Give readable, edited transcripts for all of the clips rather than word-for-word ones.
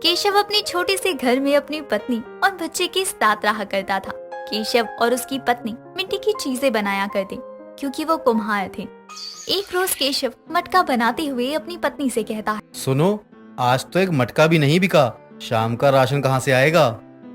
केशव अपने छोटे से घर में अपनी पत्नी और बच्चे के साथ रहा करता था। केशव और उसकी पत्नी मिट्टी की चीजें बनाया करते क्योंकि वो कुम्हार थे। एक रोज केशव मटका बनाते हुए अपनी पत्नी से कहता है, सुनो, आज तो एक मटका भी नहीं बिका। शाम का राशन कहाँ से आएगा?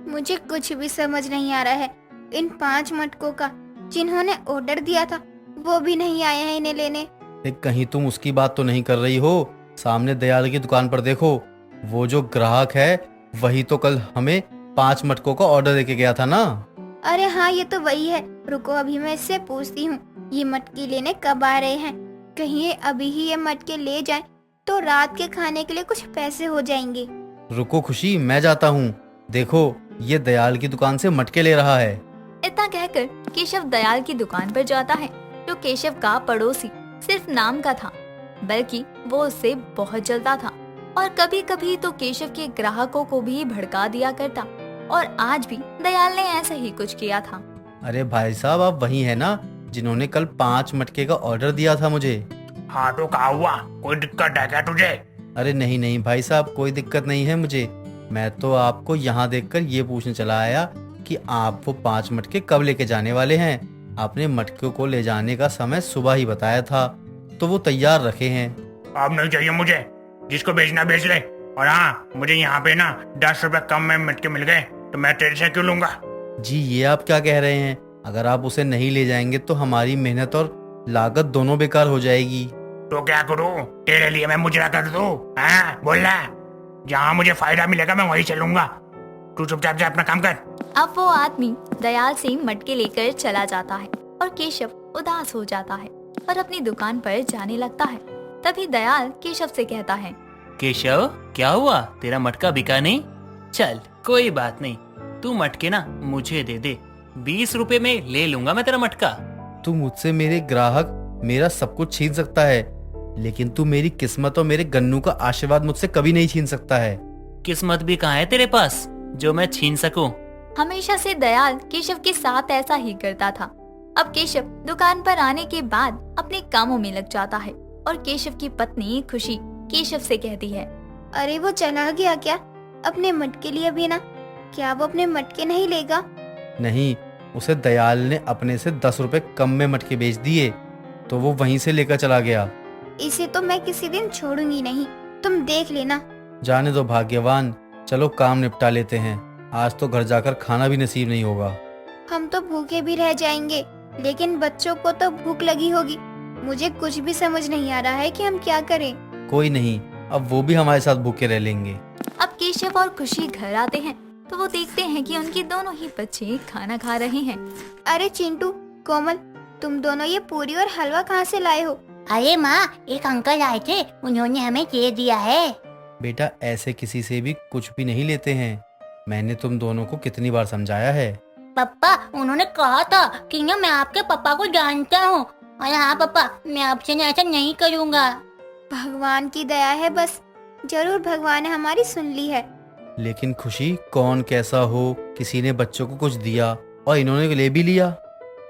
मुझे कुछ भी समझ नहीं आ रहा है। इन 5 मटकों का जिन्होंने ऑर्डर दिया था वो भी नहीं आए हैं इन्हें लेने। कहीं तुम उसकी बात तो नहीं कर रही हो? सामने दयाल की दुकान पर देखो, वो जो ग्राहक है वही तो कल हमें 5 मटकों का ऑर्डर देके गया था ना। अरे हाँ, ये तो वही है। रुको, अभी मैं इससे पूछती हूँ ये मटके लेने कब आ रहे हैं। कहीं ये अभी ही ये मटके ले जाएं तो रात के खाने के लिए कुछ पैसे हो जाएंगे। रुको खुशी, मैं जाता हूँ। देखो, ये दयाल की दुकान से मटके ले रहा है। इतना कहकर केशव दयाल की दुकान पर जाता है, जो केशव का पड़ोसी सिर्फ नाम का था, बल्कि वो उससे बहुत जलता था और कभी कभी तो केशव के ग्राहकों को भी भड़का दिया करता। और आज भी दयाल ने ऐसा ही कुछ किया था। अरे भाई साहब, आप वही है ना जिन्होंने कल 5 मटके का ऑर्डर दिया था मुझे? हाँ तो क्या हुआ, कोई दिक्कत है क्या तुझे? अरे नहीं नहीं भाई साहब, कोई दिक्कत नहीं है मुझे। मैं तो आपको यहाँ देखकर ये पूछने चला आया कि आप वो 5 मटके कब लेके जाने वाले हैं। आपने मटकों को ले जाने का समय सुबह ही बताया था, तो वो तैयार रखे हैं। अब नहीं चाहिए मुझे, जिसको बेचना बेच ले। और हाँ, मुझे यहाँ पे ना 10 रुपए कम में मटके मिल गए तो मैं तेरे से क्यों लूंगा? जी, ये आप क्या कह रहे हैं? अगर आप उसे नहीं ले जाएंगे तो हमारी मेहनत और लागत दोनों बेकार हो जाएगी। तो क्या करूँ, तेरे लिए मैं मुजरा कर दूँ? हाँ बोल रहा, जहाँ मुझे फायदा मिलेगा मैं वहीं चलूंगा। तू चुपचाप से अपना काम कर। अब वो आदमी दयाल से मटके लेकर चला जाता है और केशव उदास हो जाता है और अपनी दुकान पर जाने लगता है। तभी दयाल केशव से कहता है, केशव, क्या हुआ, तेरा मटका बिका नहीं? चल कोई बात नहीं, तू मटके ना मुझे दे दे, 20 रुपए में ले लूंगा मैं तेरा मटका। तू मुझसे मेरे ग्राहक मेरा सब कुछ छीन सकता है, लेकिन तू मेरी किस्मत और मेरे गन्नू का आशीर्वाद मुझसे कभी नहीं छीन सकता है। किस्मत भी कहाँ है तेरे पास जो मैं छीन सकूं? हमेशा से दयाल केशव के साथ ऐसा ही करता था। अब केशव दुकान पर आने के बाद अपने कामों में लग जाता है और केशव की पत्नी खुशी केशव से कहती है, अरे वो चला गया क्या? अपने मटके लिए भी ना? क्या वो अपने मटके नहीं लेगा? नहीं, उसे दयाल ने अपने से 10 रुपए कम में मटके बेच दिए, तो वो वहीं से लेकर चला गया। इसे तो मैं किसी दिन छोड़ूंगी नहीं, तुम देख लेना। जाने दो भाग्यवान, चलो काम निपटा लेते हैं। आज तो घर जाकर खाना भी नसीब नहीं होगा। हम तो भूखे भी रह जाएंगे, लेकिन बच्चों को तो भूख लगी होगी। मुझे कुछ भी समझ नहीं आ रहा है कि हम क्या करें। कोई नहीं, अब वो भी हमारे साथ भूखे रह लेंगे। अब केशव और खुशी घर आते हैं तो वो देखते हैं कि उनके दोनों ही बच्चे खाना खा रहे हैं। अरे चिंटू, कोमल, तुम दोनों ये पूरी और हलवा कहाँ से लाए हो? अरे माँ, एक अंकल आए थे, उन्होंने हमें दे दिया है। बेटा, ऐसे किसी से भी कुछ भी नहीं लेते हैं। मैंने तुम दोनों को कितनी बार समझाया है। पापा, उन्होंने कहा था कि ना मैं आपके पापा को जानता हूँ। और हाँ पापा, मैं आपसे ना ऐसा नहीं करूँगा। भगवान की दया है बस, जरूर भगवान ने हमारी सुन ली है। लेकिन खुशी, कौन कैसा हो, किसी ने बच्चों को कुछ दिया और इन्होंने ले भी लिया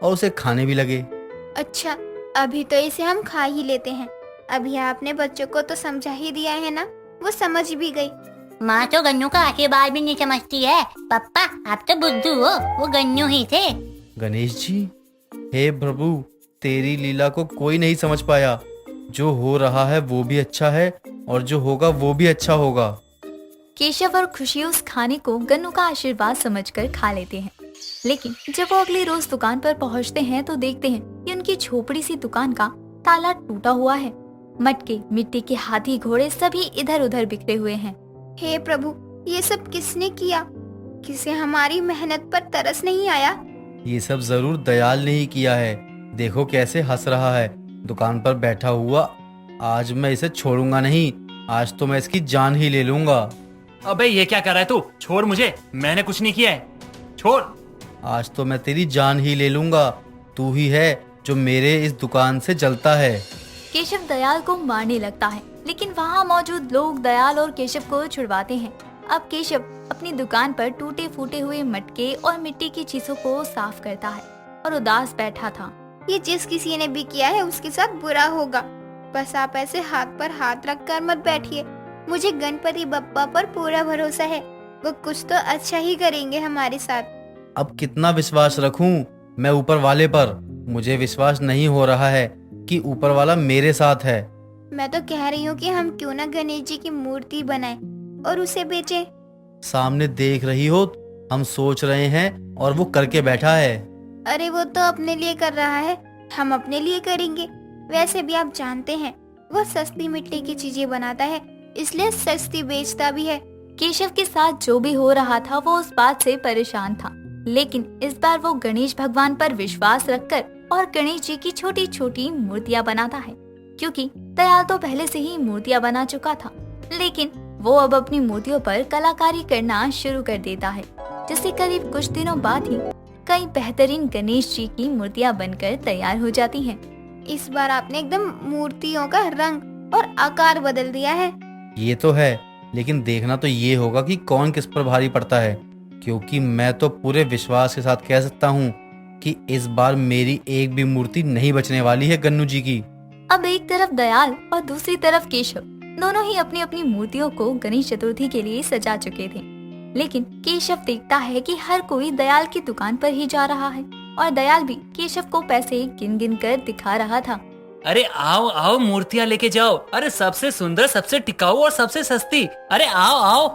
और उसे खाने भी लगे। अच्छा, अभी तो इसे हम खा ही लेते हैं। अभी आपने बच्चों को तो समझा ही दिया है ना, वो समझ भी गई। माँ तो गन्नू का आशीर्वाद भी नहीं समझती है। पापा, आप तो बुद्धू हो, वो गन्नू ही थे। गणेश जी, हे प्रभु, तेरी लीला को कोई नहीं समझ पाया। जो हो रहा है वो भी अच्छा है और जो होगा वो भी अच्छा होगा। केशव और खुशी उस खाने को गन्नू का आशीर्वाद समझकर खा लेते हैं। लेकिन जब वो अगले रोज दुकान पर पहुंचते हैं तो देखते हैं कि उनकी झोपड़ी सी दुकान का ताला टूटा हुआ है। मटके, मिट्टी के हाथी घोड़े सभी इधर उधर बिखरे हुए हैं। हे प्रभु, ये सब किसने किया? किसे हमारी मेहनत पर तरस नहीं आया? ये सब जरूर दयाल ने ही किया है। देखो कैसे हंस रहा है दुकान पर बैठा हुआ। आज मैं इसे छोड़ूंगा नहीं, आज तो मैं इसकी जान ही ले लूंगा। अबे ये क्या कर रहा है तू? छोड़ मुझे, मैंने कुछ नहीं किया है, छोड़। आज तो मैं तेरी जान ही ले लूंगा। तू ही है जो मेरे इस दुकान से जलता है। केशव दयाल को मारने लगता है, लेकिन वहाँ मौजूद लोग दयाल और केशव को छुड़वाते हैं। अब केशव अपनी दुकान पर टूटे फूटे हुए मटके और मिट्टी की चीजों को साफ करता है और उदास बैठा था। ये जिस किसी ने भी किया है उसके साथ बुरा होगा। बस आप ऐसे हाथ पर हाथ रखकर मत बैठिए, मुझे गणपति बप्पा पर पूरा भरोसा है, वो कुछ तो अच्छा ही करेंगे हमारे साथ। अब कितना विश्वास रखूं मैं ऊपर वाले पर? मुझे विश्वास नहीं हो रहा है कि ऊपर वाला मेरे साथ है। मैं तो कह रही हूँ कि हम क्यों ना गणेश जी की मूर्ति बनाएं और उसे बेचें। सामने देख रही हो, हम सोच रहे हैं और वो करके बैठा है। अरे वो तो अपने लिए कर रहा है, हम अपने लिए करेंगे। वैसे भी आप जानते हैं वो सस्ती मिट्टी की चीजें बनाता है, इसलिए सस्ती बेचता भी है। केशव के साथ जो भी हो रहा था वो उस बात से परेशान था, लेकिन इस बार वो गणेश भगवान पर विश्वास रखकर और गणेश जी की छोटी छोटी मूर्तियां बनाता है, क्योंकि दयाल तो पहले से ही मूर्तियां बना चुका था। लेकिन वो अब अपनी मूर्तियों पर कलाकारी करना शुरू कर देता है, जिससे करीब कुछ दिनों बाद ही कई बेहतरीन गणेश जी की मूर्तियां बनकर तैयार हो जाती हैं। इस बार आपने एकदम मूर्तियों का रंग और आकार बदल दिया है। ये तो है, लेकिन देखना तो ये होगा कि कौन किस पर भारी पड़ता है, क्योंकि मैं तो पूरे विश्वास के साथ कह सकता हूँ कि इस बार मेरी एक भी मूर्ति नहीं बचने वाली है गन्नू जी की। अब एक तरफ दयाल और दूसरी तरफ केशव दोनों ही अपनी अपनी मूर्तियों को गणेश चतुर्थी के लिए सजा चुके थे। लेकिन केशव देखता है कि हर कोई दयाल की दुकान पर ही जा रहा है और दयाल भी केशव को पैसे गिन गिन कर दिखा रहा था। अरे आओ आओ, मूर्तियाँ लेके जाओ। अरे सबसे सुंदर, सबसे टिकाऊ और सबसे सस्ती। अरे आओ आओ।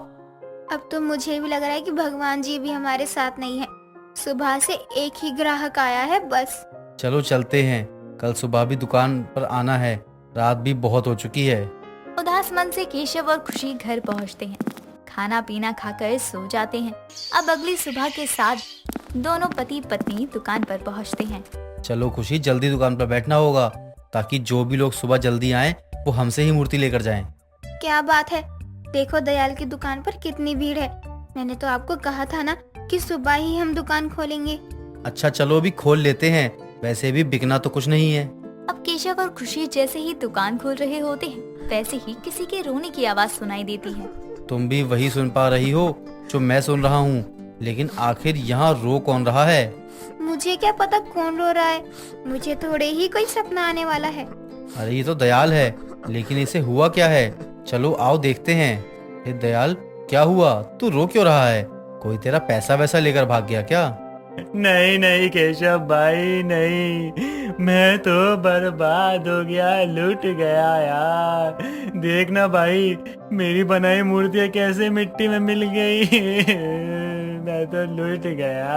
अब तो मुझे भी लग रहा है कि भगवान जी भी हमारे साथ नहीं है। सुबह से एक ही ग्राहक आया है बस। चलो चलते हैं, कल सुबह भी दुकान पर आना है, रात भी बहुत हो चुकी है। उदास मन से केशव और खुशी घर पहुंचते हैं, खाना पीना खाकर सो जाते हैं। अब अगली सुबह के साथ दोनों पति पत्नी दुकान पर पहुंचते हैं। चलो खुशी, जल्दी दुकान पर बैठना होगा ताकि जो भी लोग सुबह जल्दी आएं वो हमसे ही मूर्ति लेकर जाएं। क्या बात है, देखो दयाल की दुकान पर कितनी भीड़ है। मैंने तो आपको कहा था ना कि सुबह ही हम दुकान खोलेंगे। अच्छा चलो अभी खोल लेते हैं, वैसे भी बिकना तो कुछ नहीं है। अब केशव और खुशी जैसे ही दुकान खोल रहे होते हैं, वैसे ही किसी के रोने की आवाज सुनाई देती है। तुम भी वही सुन पा रही हो जो मैं सुन रहा हूँ, लेकिन आखिर यहाँ रो कौन रहा है? मुझे क्या पता कौन रो रहा है, मुझे थोड़े ही कोई सपना आने वाला है। अरे ये तो दयाल है, लेकिन इसे हुआ क्या है? चलो आओ देखते हैं। हे दयाल, क्या हुआ? तू रो क्यों रहा है? कोई तेरा पैसा वैसा लेकर भाग गया क्या? नहीं नहीं केशव भाई, नहीं, मैं तो बर्बाद हो गया, लूट गया यार। देखना भाई, मेरी बनाई मूर्तियाँ कैसे मिट्टी में मिल गई। मैं तो लूट गया।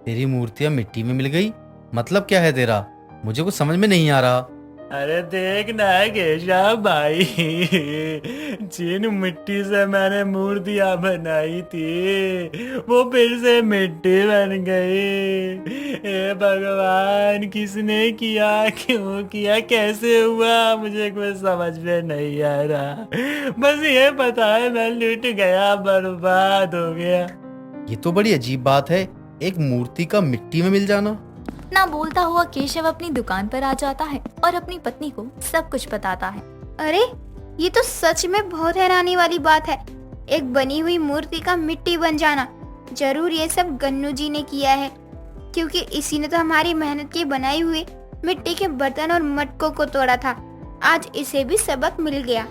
तेरी मूर्तियाँ मिट्टी में मिल गई? मतलब क्या है तेरा? मुझे कुछ समझ में नहीं आ रहा। अरे देखना केशव भाई, जिन मिट्टी से मैंने मूर्तियाँ बनाई थी वो फिर से मिट्टी बन गई। हे भगवान, किसने किया, क्यों किया, कैसे हुआ, मुझे कुछ समझ में नहीं आ रहा। बस ये पता है मैं लूट गया, बर्बाद हो गया। ये तो बड़ी अजीब बात है, एक मूर्ति का मिट्टी में मिल जाना। ना बोलता हुआ केशव अपनी दुकान पर आ जाता है और अपनी पत्नी को सब कुछ बताता है। अरे ये तो सच में बहुत हैरानी वाली बात है, एक बनी हुई मूर्ति का मिट्टी बन जाना। जरूर ये सब गन्नू जी ने किया है, क्योंकि इसी ने तो हमारी मेहनत की बनाई हुई मिट्टी के बर्तन और मटकों को तोड़ा था। आज इसे भी सबक मिल गया।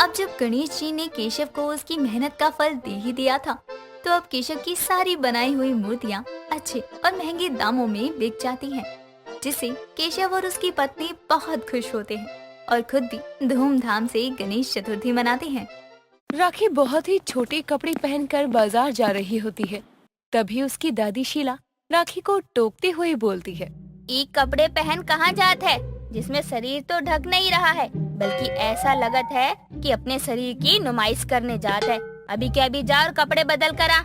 अब जब गणेश जी ने केशव को उसकी मेहनत का फल दे ही दिया था, तो अब केशव की सारी बनाई हुई मूर्तियाँ अच्छे और महंगे दामों में बिक जाती हैं, जिससे केशव और उसकी पत्नी बहुत खुश होते हैं और खुद भी धूमधाम से गणेश चतुर्थी मनाते हैं। राखी बहुत ही छोटे कपड़े पहनकर बाजार जा रही होती है। तभी उसकी दादी शीला राखी को टोकते हुए बोलती है, ये कपड़े पहन कहाँ जात है, जिसमें शरीर तो ढक नहीं रहा है, बल्कि ऐसा लगत है कि अपने शरीर की नुमाइश करने जात है। अभी क्या भी जा और कपड़े बदल कर आ।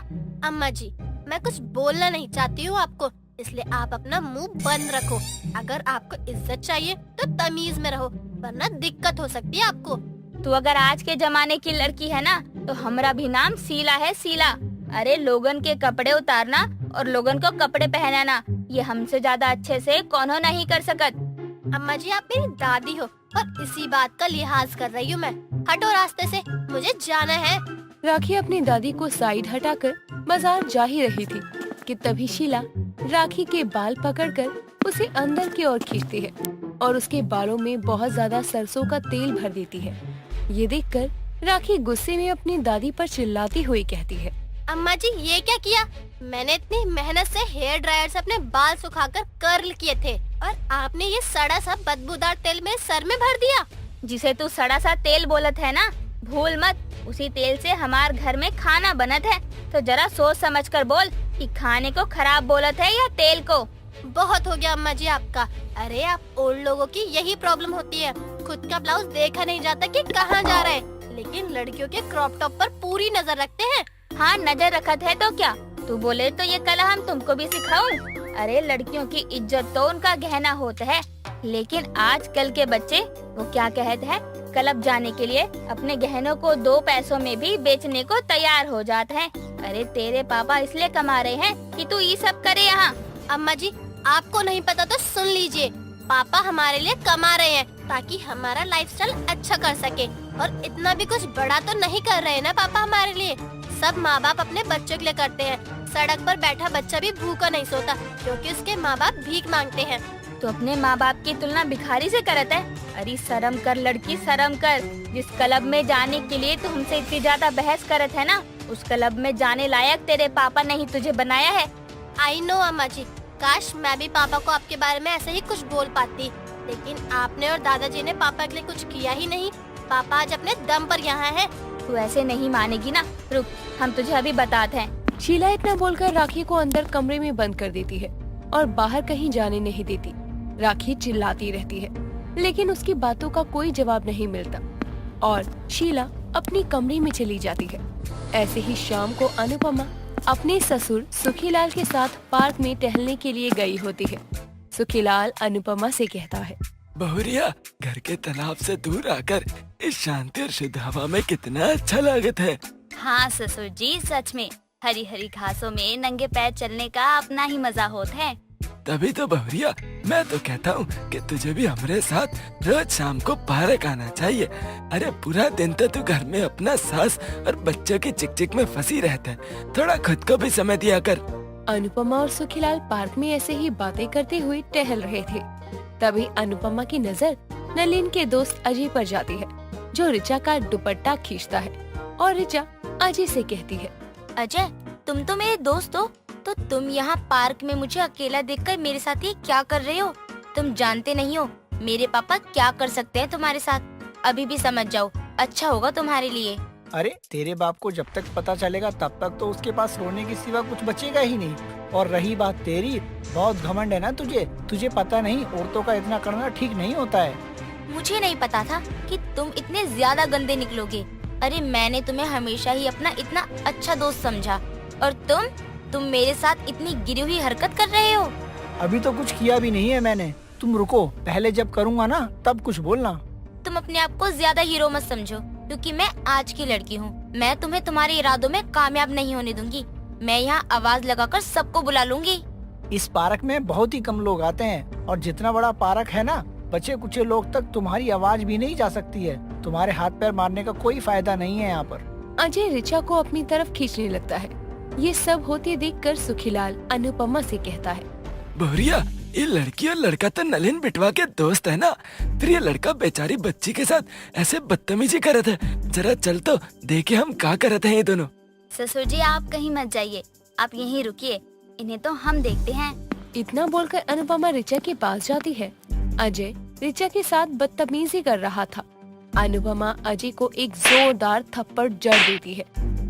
अम्मा जी, मैं कुछ बोलना नहीं चाहती हूँ आपको, इसलिए आप अपना मुंह बंद रखो। अगर आपको इज्जत चाहिए तो तमीज में रहो, वरना दिक्कत हो सकती है आपको। तू अगर आज के जमाने की लड़की है ना, तो हमारा भी नाम शीला है, शीला। अरे लोगन के कपड़े उतारना और लोगन को कपड़े पहनाना, ये हमसे ज्यादा अच्छे से कौनो नहीं कर सकत। अम्मा जी, आप मेरी दादी हो और इसी बात का लिहाज कर रही हूँ मैं। हटो रास्ते से, मुझे जाना है। राखी अपनी दादी को साइड हटाकर बाजार जा ही रही थी कि तभी शीला राखी के बाल पकड़कर उसे अंदर की ओर खींचती है और उसके बालों में बहुत ज्यादा सरसों का तेल भर देती है। ये देखकर राखी गुस्से में अपनी दादी पर चिल्लाती हुई कहती है। अम्मा जी ये क्या किया? मैंने इतनी मेहनत से हेयर ड्रायर से अपने बाल सुखाकर कर्ल किए थे और आपने ये सड़ा सा बदबूदार तेल मेरे सर में भर दिया। जिसे तू सड़ा सा तेल बोलत है ना, भूल मत उसी तेल से हमार घर में खाना बनत है। तो जरा सोच समझ कर बोल कि खाने को खराब बोलत है या तेल को। बहुत हो गया अम्मा जी आपका। अरे आप ओल्ड लोगों की यही प्रॉब्लम होती है, खुद का ब्लाउज देखा नहीं जाता कि कहाँ जा रहा है, लेकिन लड़कियों के क्रॉप टॉप पर पूरी नजर रखते हैं। हाँ नजर रखत है तो क्या, तू बोले तो ये कला हम तुमको भी सिखाऊं। अरे लड़कियों की इज्जत तो उनका गहना होता है, लेकिन आजकल के बच्चे वो क्या कहते हैं, क्लब जाने के लिए अपने गहनों को 2 पैसों में भी बेचने को तैयार हो जाते हैं। अरे तेरे पापा इसलिए कमा रहे हैं कि तू ये सब करे यहाँ। अम्मा जी आपको नहीं पता तो सुन लीजिए, पापा हमारे लिए कमा रहे हैं ताकि हमारा लाइफस्टाइल अच्छा कर सके, और इतना भी कुछ बड़ा तो नहीं कर रहे हैं ना पापा हमारे लिए। सब माँ बाप अपने बच्चों के लिए करते हैं। सड़क पर बैठा बच्चा भी भूखा नहीं सोता क्योंकि उसके माँ बाप भीख मांगते हैं। तो अपने माँ बाप की तुलना भिखारी से करत है। अरे शर्म कर लड़की, शर्म कर। जिस क्लब में जाने के लिए तू हमसे इतनी ज्यादा बहस करत है ना, उस क्लब में जाने लायक तेरे पापा ने ही तुझे बनाया है। आई नो अम्मा जी, काश मैं भी पापा को आपके बारे में ऐसे ही कुछ बोल पाती, लेकिन आपने और दादाजी ने पापा के लिए कुछ किया ही नहीं। पापा आज अपने दम पर यहाँ है। तू ऐसे नहीं मानेगी ना, रुक हम तुझे अभी बताते हैं। शीला इतना बोलकर राखी को अंदर कमरे में बंद कर देती है और बाहर कहीं जाने नहीं देती। राखी चिल्लाती रहती है, लेकिन उसकी बातों का कोई जवाब नहीं मिलता और शीला अपनी कमरे में चली जाती है। ऐसे ही शाम को अनुपमा अपने ससुर सुखीलाल के साथ पार्क में टहलने के लिए गई होती है। सुखीलाल अनुपमा से कहता है, बहुरिया, घर के तनाव से दूर आकर इस शांति और शुद्ध हवा में कितना अच्छा लागत है। हाँ ससुर जी, सच में हरी हरी घासों में नंगे पैर चलने का अपना ही मजा होता है। तभी तो बहुरिया मैं तो कहता हूँ कि तुझे भी हमारे साथ रोज शाम को पार्क आना चाहिए। अरे पूरा दिन तो तू घर में अपना सास और बच्चों की चिक में फंसी रहता है, थोड़ा खुद को भी समय दिया कर। अनुपमा और सुखीलाल पार्क में ऐसे ही बातें करते हुए टहल रहे थे। तभी अनुपमा की नजर नलिन के दोस्त अजय पर जाती है, जो ऋचा का दुपट्टा खींचता है और ऋचा अजय से कहती है, अजय तुम तो मेरे दोस्त हो, तो तुम यहाँ पार्क में मुझे अकेला देखकर मेरे साथ ये क्या कर रहे हो? तुम जानते नहीं हो मेरे पापा क्या कर सकते हैं तुम्हारे साथ। अभी भी समझ जाओ, अच्छा होगा तुम्हारे लिए। अरे तेरे बाप को जब तक पता चलेगा तब तक तो उसके पास रोने के सिवा कुछ बचेगा ही नहीं। और रही बात तेरी, बहुत घमंड है ना तुझे पता नहीं औरतों का इतना करना ठीक नहीं होता है। मुझे नहीं पता था कि तुम इतने ज्यादा गंदे निकलोगे। अरे मैंने तुम्हें हमेशा ही अपना इतना अच्छा दोस्त समझा, और तुम मेरे साथ इतनी गिरी हुई हरकत कर रहे हो। अभी तो कुछ किया भी नहीं है मैंने, तुम रुको, पहले जब करूँगा ना तब कुछ बोलना। तुम अपने आप को ज्यादा हीरो मत समझो, क्योंकि मैं आज की लड़की हूँ। मैं तुम्हें तुम्हारे इरादों में कामयाब नहीं होने दूंगी। मैं यहाँ आवाज लगाकर सबको बुला लूंगी। इस पार्क में बहुत ही कम लोग आते हैं, और जितना बड़ा पार्क है ना, बचे कुछ लोग तक तुम्हारी आवाज भी नहीं जा सकती है। तुम्हारे हाथ पैर मारने का कोई फायदा नहीं है यहाँ पर। अजय ऋचा को अपनी तरफ खींचने लगता है। ये सब होते देखकर सुखीलाल अनुपमा से कहता है, बहुरिया, ये लड़की और लड़का तो नलिन बिटवा के दोस्त है ना, फिर ये लड़का बेचारी बच्ची के साथ ऐसे बदतमीजी करत है। जरा चल तो देखे हम क्या करत हैं ये दोनों। ससुर जी आप कहीं मत जाइए, आप यहीं रुकिए, इन्हें तो हम देखते हैं। इतना बोलकर अनुपमा ऋचा के पास जाती है। अजय ऋचा के साथ बदतमीजी कर रहा था। अनुपमा अजय को एक जोरदार थप्पड़ जड़ देती है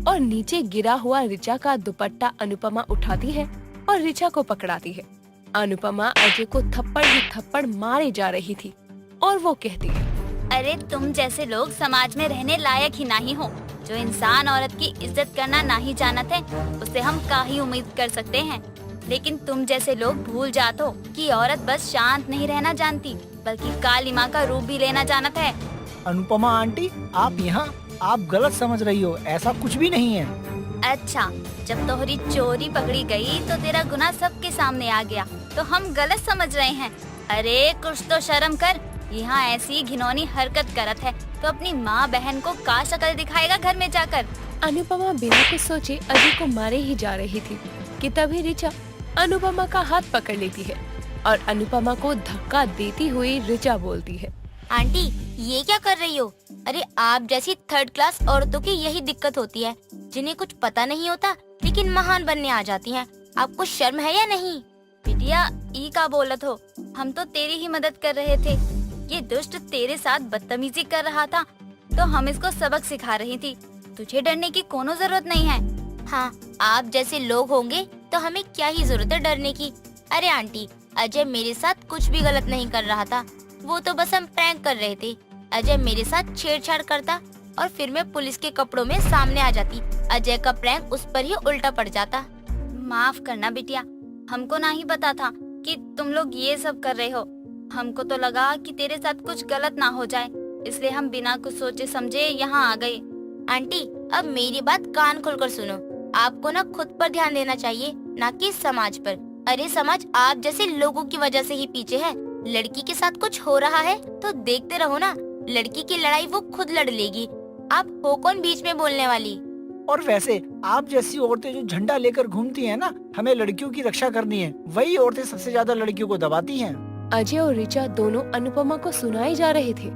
और नीचे गिरा हुआ ऋचा का दुपट्टा अनुपमा उठाती है और ऋचा को पकड़ाती है। अनुपमा अजय को थप्पड़ ही थप्पड़ मारे जा रही थी और वो कहती है, अरे तुम जैसे लोग समाज में रहने लायक ही नहीं हो। जो इंसान औरत की इज्जत करना नहीं जानते हैं, उससे हम क्या ही उम्मीद कर सकते हैं। लेकिन तुम जैसे लोग भूल जाते हो कि औरत बस शांत नहीं रहना जानती, बल्कि काली माँ का रूप भी लेना जानता है। अनुपमा आंटी, आप यहाँ आप गलत समझ रही हो, ऐसा कुछ भी नहीं है। अच्छा, जब तोहरी चोरी पकड़ी गई तो तेरा गुनाह सबके सामने आ गया, तो हम गलत समझ रहे हैं। अरे कुछ तो शर्म कर, यहाँ ऐसी घिनौनी हरकत करत है तो अपनी माँ बहन को का शक्ल दिखाएगा घर में जाकर। अनुपमा बिना कुछ सोचे अजय को मारे ही जा रही थी कि तभी ऋचा अनुपमा का हाथ पकड़ लेती है और अनुपमा को धक्का देती हुई ऋचा बोलती है, आंटी ये क्या कर रही हो? अरे आप जैसी थर्ड क्लास औरतों की यही दिक्कत होती है, जिन्हें कुछ पता नहीं होता लेकिन महान बनने आ जाती हैं। आपको शर्म है या नहीं? बिटिया ई का बोलत हो, हम तो तेरी ही मदद कर रहे थे। ये दुष्ट तेरे साथ बदतमीजी कर रहा था तो हम इसको सबक सिखा रही थी। तुझे डरने की कोनो जरूरत नहीं है। हाँ, आप जैसे लोग होंगे तो हमें क्या ही जरूरत है डरने की। अरे आंटी, अजय मेरे साथ कुछ भी गलत नहीं कर रहा था, वो तो बस हम प्रैंक कर रहे थे। अजय मेरे साथ छेड़छाड़ करता और फिर मैं पुलिस के कपड़ों में सामने आ जाती। अजय का प्रैंक उस पर ही उल्टा पड़ जाता। माफ करना बिटिया, हमको नहीं पता था कि तुम लोग ये सब कर रहे हो। हमको तो लगा कि तेरे साथ कुछ गलत ना हो जाए, इसलिए हम बिना कुछ सोचे समझे यहाँ आ गए। आंटी अब मेरी बात कान खोलकर सुनो। आपको ना खुद पर ध्यान देना चाहिए, ना कि समाज पर। अरे समाज आप जैसे लोगों की वजह से ही पीछे है। लड़की के साथ कुछ हो रहा है तो देखते रहो ना, लड़की की लड़ाई वो खुद लड़ लेगी। आप हो कौन बीच में बोलने वाली? और वैसे आप जैसी औरतें जो झंडा लेकर घूमती हैं ना, हमें लड़कियों की रक्षा करनी है, वही औरतें सबसे ज्यादा लड़कियों को दबाती हैं। अजय और ऋचा दोनों अनुपमा को सुनाए जा रहे थे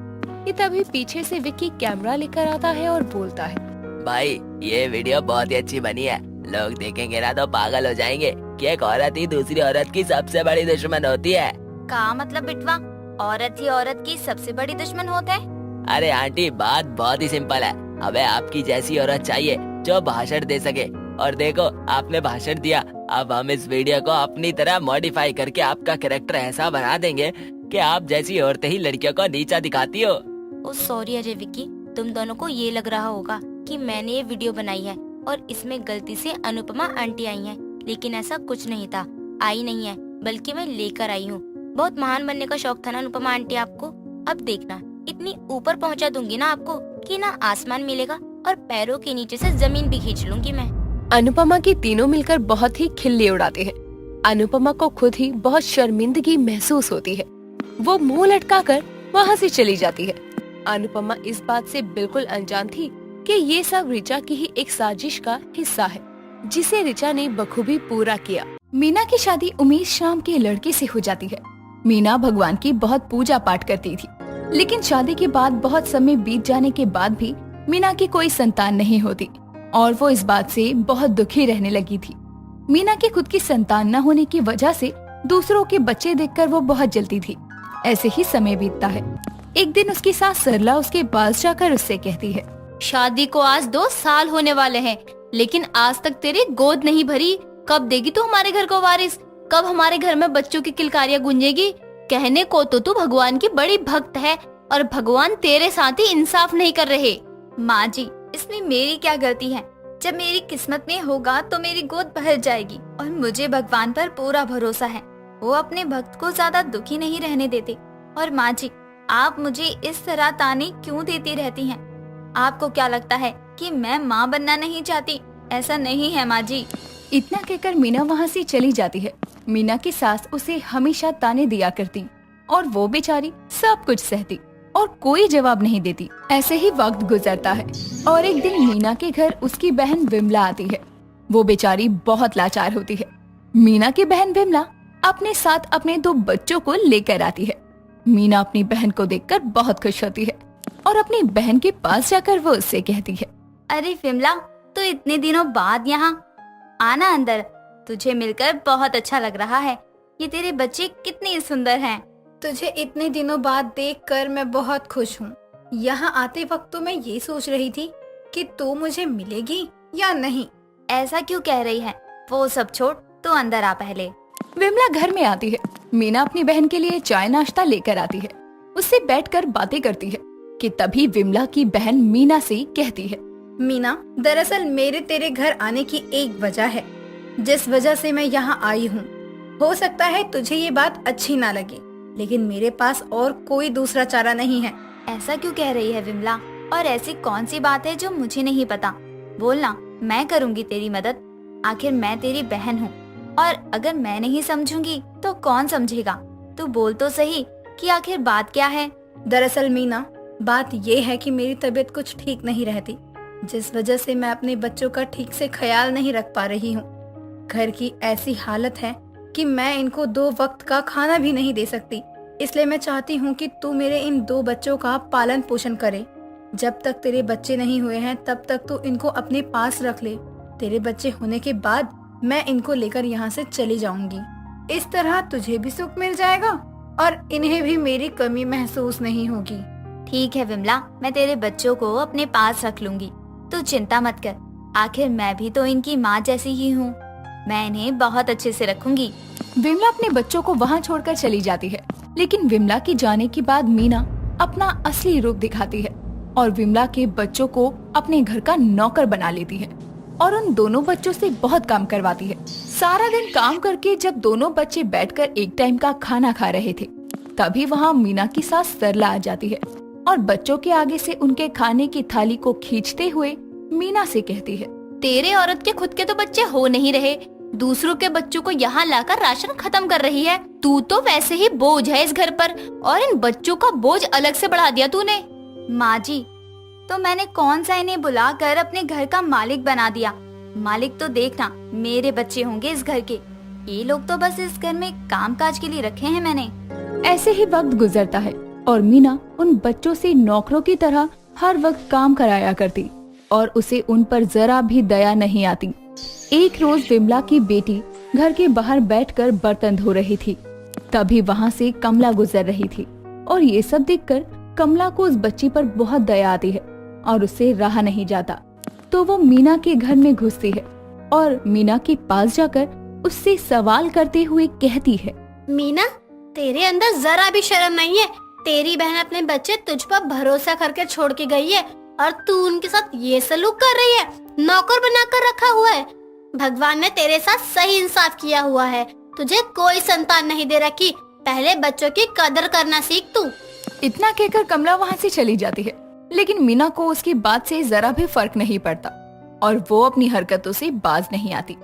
कि तभी पीछे से विक्की कैमरा लेकर आता है और बोलता है, भाई ये वीडियो बहुत ही अच्छी बनी है, लोग देखेंगे ना तो पागल हो जाएंगे कि एक औरत ही दूसरी औरत की सबसे बड़ी दुश्मन होती है। का मतलब बिटवा, औरत ही औरत की सबसे बड़ी दुश्मन होता है? अरे आंटी बात बहुत ही सिंपल है, हमें आपकी जैसी औरत चाहिए जो भाषण दे सके। और देखो आपने भाषण दिया, अब हम इस वीडियो को अपनी तरह मॉडिफाई करके आपका कैरेक्टर ऐसा बना देंगे कि आप जैसी औरतें ही लड़कियों को नीचा दिखाती हो। ओ सॉरी अजय विक्की, तुम दोनों को ये लग रहा होगा कि मैंने ये वीडियो बनाई है और इसमें गलती से अनुपमा आंटी आई हैं, लेकिन ऐसा कुछ नहीं था। आई नहीं है बल्कि मैं लेकर आई हूँ। बहुत महान बनने का शौक था ना अनुपमा आंटी आपको? अब देखना, इतनी ऊपर पहुँचा दूंगी ना आपको कि ना आसमान मिलेगा और पैरों के नीचे से जमीन भी खींच लूंगी मैं। अनुपमा की तीनों मिलकर बहुत ही खिल्ली उड़ाते हैं। अनुपमा को खुद ही बहुत शर्मिंदगी महसूस होती है। वो मुंह लटकाकर वहाँ से चली जाती है। अनुपमा इस बात से बिल्कुल अनजान थी कि ये सब ऋचा की ही एक साजिश का हिस्सा है, जिसे ऋचा ने बखूबी पूरा किया। मीना की शादी उमेश शाम के लड़के से हो जाती है। मीना भगवान की बहुत पूजा पाठ करती थी, लेकिन शादी के बाद बहुत समय बीत जाने के बाद भी मीना की कोई संतान नहीं होती और वो इस बात से बहुत दुखी रहने लगी थी। मीना की खुद की संतान न होने की वजह से दूसरों के बच्चे देखकर वो बहुत जलती थी। ऐसे ही समय बीतता है। एक दिन उसकी सास सरला उसके पास जाकर उससे कहती है, शादी को आज 2 साल होने वाले हैं, लेकिन आज तक तेरी गोद नहीं भरी। कब देगी तू हमारे घर को वारिस? कब हमारे घर में बच्चों की किलकारियां गूंजेगी? कहने को तो तू भगवान की बड़ी भक्त है और भगवान तेरे साथ ही इंसाफ नहीं कर रहे। माँ जी, इसमें मेरी क्या गलती है? जब मेरी किस्मत में होगा तो मेरी गोद भर जाएगी और मुझे भगवान पर पूरा भरोसा है। वो अपने भक्त को ज्यादा दुखी नहीं रहने देते। और माँ जी, आप मुझे इस तरह ताने क्यों देती रहती हैं? आपको क्या लगता है कि मैं माँ बनना नहीं चाहती? ऐसा नहीं है माँ जी। इतना कहकर मीना वहाँ से चली जाती है। मीना की सास उसे हमेशा ताने दिया करती और वो बेचारी सब कुछ सहती और कोई जवाब नहीं देती। ऐसे ही वक्त गुजरता है और एक दिन मीना के घर उसकी बहन विमला आती है। वो बेचारी बहुत लाचार होती है। मीना की बहन विमला अपने साथ अपने 2 बच्चों को लेकर आती है। मीना अपनी बहन को देखकर बहुत खुश होती है और अपनी बहन के पास जाकर वो उससे कहती है, अरे विमला, तो इतने दिनों बाद यहाँ आना अंदर। तुझे मिलकर बहुत अच्छा लग रहा है। ये तेरे बच्चे कितने सुंदर हैं। तुझे इतने दिनों बाद देखकर मैं बहुत खुश हूँ। यहाँ आते वक्त तो मैं ये सोच रही थी कि तू मुझे मिलेगी या नहीं। ऐसा क्यों कह रही है? वो सब छोड़, तू अंदर आ पहले। विमला घर में आती है। मीना अपनी बहन के लिए चाय नाश्ता लेकर आती है। उससे बैठकर बातें करती है कि तभी विमला की बहन मीना से कहती है, मीना, दरअसल मेरे तेरे घर आने की एक वजह है, जिस वजह से मैं यहाँ आई हूँ। हो सकता है तुझे ये बात अच्छी ना लगे, लेकिन मेरे पास और कोई दूसरा चारा नहीं है। ऐसा क्यों कह रही है विमला? और ऐसी कौन सी बात है जो मुझे नहीं पता? बोलना, मैं करूँगी तेरी मदद। आखिर मैं तेरी बहन हूँ और अगर मैं नहीं समझूंगी तो कौन समझेगा? तू बोल तो सही कि आखिर बात क्या है? दरअसल मीना, बात ये है कि मेरी तबीयत कुछ ठीक नहीं रहती, जिस वजह से मैं अपने बच्चों का ठीक से ख्याल नहीं रख पा रही हूँ। घर की ऐसी हालत है कि मैं इनको 2 वक्त का खाना भी नहीं दे सकती। इसलिए मैं चाहती हूँ कि तू मेरे इन 2 बच्चों का पालन पोषण करे। जब तक तेरे बच्चे नहीं हुए हैं तब तक तू इनको अपने पास रख ले। तेरे बच्चे होने के बाद मैं इनको लेकर यहाँ से चली जाऊंगी। इस तरह तुझे भी सुख मिल जाएगा और इन्हें भी मेरी कमी महसूस नहीं होगी। ठीक है विमला, मैं तेरे बच्चों को अपने पास रख लूंगी। तू चिंता मत कर, आखिर मैं भी तो इनकी माँ जैसी ही हूँ। मैं इन्हें बहुत अच्छे से रखूंगी। विमला अपने बच्चों को वहाँ छोड़कर चली जाती है, लेकिन विमला के जाने के बाद मीना अपना असली रूप दिखाती है और विमला के बच्चों को अपने घर का नौकर बना लेती है और उन दोनों बच्चों से बहुत काम करवाती है। सारा दिन काम करके जब दोनों बच्चे बैठकर एक टाइम का खाना खा रहे थे, तभी वहाँ मीना की सास सरला आ जाती है और बच्चों के आगे से उनके खाने की थाली को खींचते हुए मीना से कहती है, तेरे औरत के खुद के तो बच्चे हो नहीं रहे, दूसरों के बच्चों को यहाँ लाकर राशन खत्म कर रही है। तू तो वैसे ही बोझ है इस घर पर और इन बच्चों का बोझ अलग से बढ़ा दिया तूने। माँ जी, तो मैंने कौन सा इन्हें बुलाकर अपने घर का मालिक बना दिया। मालिक तो देखना मेरे बच्चे होंगे इस घर के। ये लोग तो बस इस घर में कामकाज के लिए रखे हैं मैंने। ऐसे ही वक्त गुजरता है और मीना उन बच्चों से नौकरों की तरह हर वक्त काम कराया करती और उसे उन पर जरा भी दया नहीं आती। एक रोज विमला की बेटी घर के बाहर बैठकर बर्तन धो रही थी। तभी वहाँ से कमला गुजर रही थी और ये सब देखकर कमला को उस बच्ची पर बहुत दया आती है और उससे रहा नहीं जाता। तो वो मीना के घर में घुसती है और मीना के पास जाकर उससे सवाल करते हुए कहती है, मीना, तेरे अंदर जरा भी शर्म नहीं है। तेरी बहन अपने बच्चे तुझ पर भरोसा करके छोड़ के गई है और तू उनके साथ ये सलूक कर रही है, नौकर बनाकर रखा हुआ है। भगवान ने तेरे साथ सही इंसाफ किया हुआ है। तुझे कोई संतान नहीं दे रखी। पहले बच्चों की कदर करना सीख तू। इतना कहकर कमला वहाँ से चली जाती है, लेकिन मीना को उसकी बात से जरा भी फर्क नहीं पड़ता और वो अपनी हरकतों से बाज नहीं आती।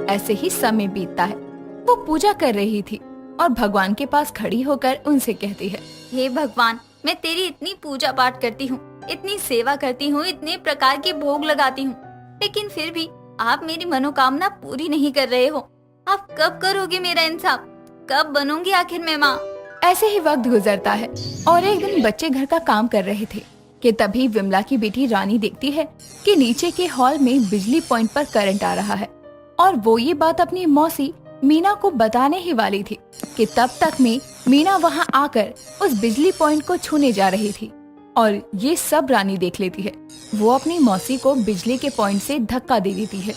ऐसे ही समय बीतता है। वो पूजा कर रही थी और भगवान के पास खड़ी होकर उनसे कहती है, हे भगवान, मैं तेरी इतनी पूजा पाठ करती हूँ, इतनी सेवा करती हूँ, इतने प्रकार के भोग लगाती हूँ, लेकिन फिर भी आप मेरी मनोकामना पूरी नहीं कर रहे हो। आप कब करोगे मेरा इंसाफ? कब बनूंगी आखिर मैं माँ? ऐसे ही वक्त गुजरता है और एक दिन बच्चे घर का काम कर रहे थे कि तभी विमला की बेटी रानी देखती है कि नीचे के हॉल में बिजली पॉइंट पर करंट आ रहा है और वो ये बात अपनी मौसी मीना को बताने ही वाली थी कि तब तक में मीना वहाँ आकर उस बिजली पॉइंट को छूने जा रही थी और ये सब रानी देख लेती है। वो अपनी मौसी को बिजली के पॉइंट से धक्का दे देती है।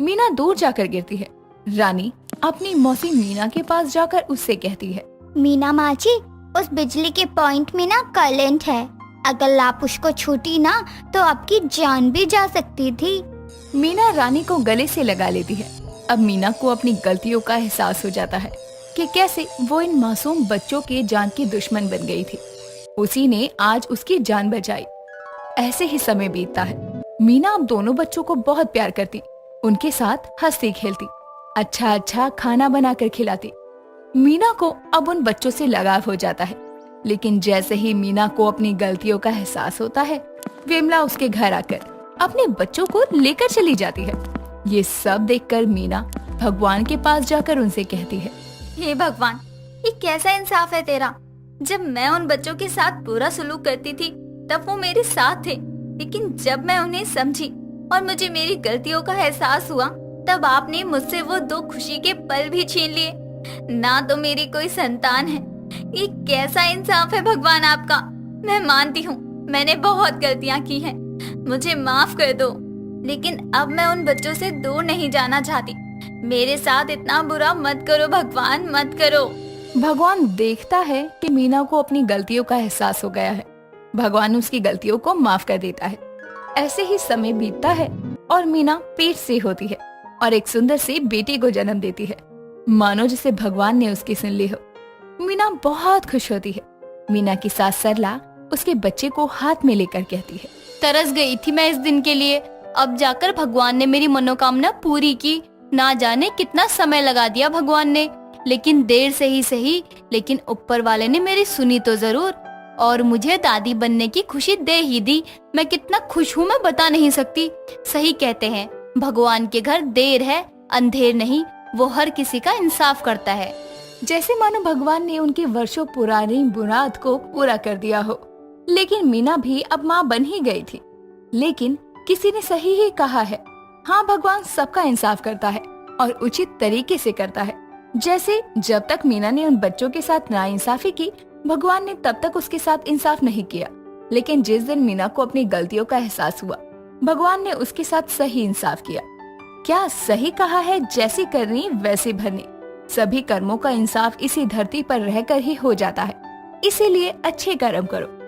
मीना दूर जाकर गिरती है। रानी अपनी मौसी मीना के पास जाकर उससे कहती है, मीना माँ जी, उस बिजली के पॉइंट में ना करंट है। अगर आप उसको छूटी ना तो आपकी जान भी जा सकती थी। मीना रानी को गले से लगा लेती है। अब मीना को अपनी गलतियों का एहसास हो जाता है कि कैसे वो इन मासूम बच्चों के जान की दुश्मन बन गई थी। उसी ने आज उसकी जान बचाई। ऐसे ही समय बीतता है। मीना अब दोनों बच्चों को बहुत प्यार करती, उनके साथ हंसती खेलती, अच्छा खाना बनाकर खिलाती। मीना को अब उन बच्चों से लगाव हो जाता है। लेकिन जैसे ही मीना को अपनी गलतियों का एहसास होता है, विमला उसके घर आकर अपने बच्चों को लेकर चली जाती है। ये सब देखकर मीना भगवान के पास जाकर उनसे कहती है, हे भगवान, ये कैसा इंसाफ है तेरा? जब मैं उन बच्चों के साथ बुरा सलूक करती थी तब वो मेरे साथ थे, लेकिन जब मैं उन्हें समझी और मुझे मेरी गलतियों का एहसास हुआ तब आपने मुझसे वो 2 खुशी के पल भी छीन लिए। ना तो मेरी कोई संतान है। ये कैसा इंसाफ है भगवान आपका? मैं मानती हूँ मैंने बहुत गलतियाँ की हैं, मुझे माफ कर दो, लेकिन अब मैं उन बच्चों से दूर नहीं जाना चाहती। मेरे साथ इतना बुरा मत करो भगवान, मत करो। भगवान देखता है कि मीना को अपनी गलतियों का एहसास हो गया है। भगवान उसकी गलतियों को माफ कर देता है। ऐसे ही समय बीतता है और मीना पेट से होती है और एक सुंदर से बेटी को जन्म देती है, मानो जिसे भगवान ने उसकी सुन ली हो। मीना बहुत खुश होती है। मीना की सास सरला उसके बच्चे को हाथ में लेकर कहती है, तरस गई थी मैं इस दिन के लिए। अब जाकर भगवान ने मेरी मनोकामना पूरी की। ना जाने कितना समय लगा दिया भगवान ने, लेकिन देर से ही सही, लेकिन ऊपर वाले ने मेरी सुनी तो जरूर और मुझे दादी बनने की खुशी दे ही दी। मैं कितना खुश हूँ मैं बता नहीं सकती। सही कहते हैं, भगवान के घर देर है अंधेर नहीं, वो हर किसी का इंसाफ करता है। जैसे मानो भगवान ने उनकी वर्षों पुरानी मुराद को पूरा कर दिया हो। लेकिन मीना भी अब माँ बन ही गई थी। लेकिन किसी ने सही ही कहा है, हाँ, भगवान सबका इंसाफ करता है और उचित तरीके से करता है। जैसे जब तक मीना ने उन बच्चों के साथ नाइंसाफी की, भगवान ने तब तक उसके साथ इंसाफ नहीं किया। लेकिन जिस दिन मीना को अपनी गलतियों का एहसास हुआ, भगवान ने उसके साथ सही इंसाफ किया। क्या सही कहा है, जैसी करनी वैसी भरनी। सभी कर्मों का इंसाफ इसी धरती पर रहकर ही हो जाता है। इसीलिए अच्छे कर्म करो।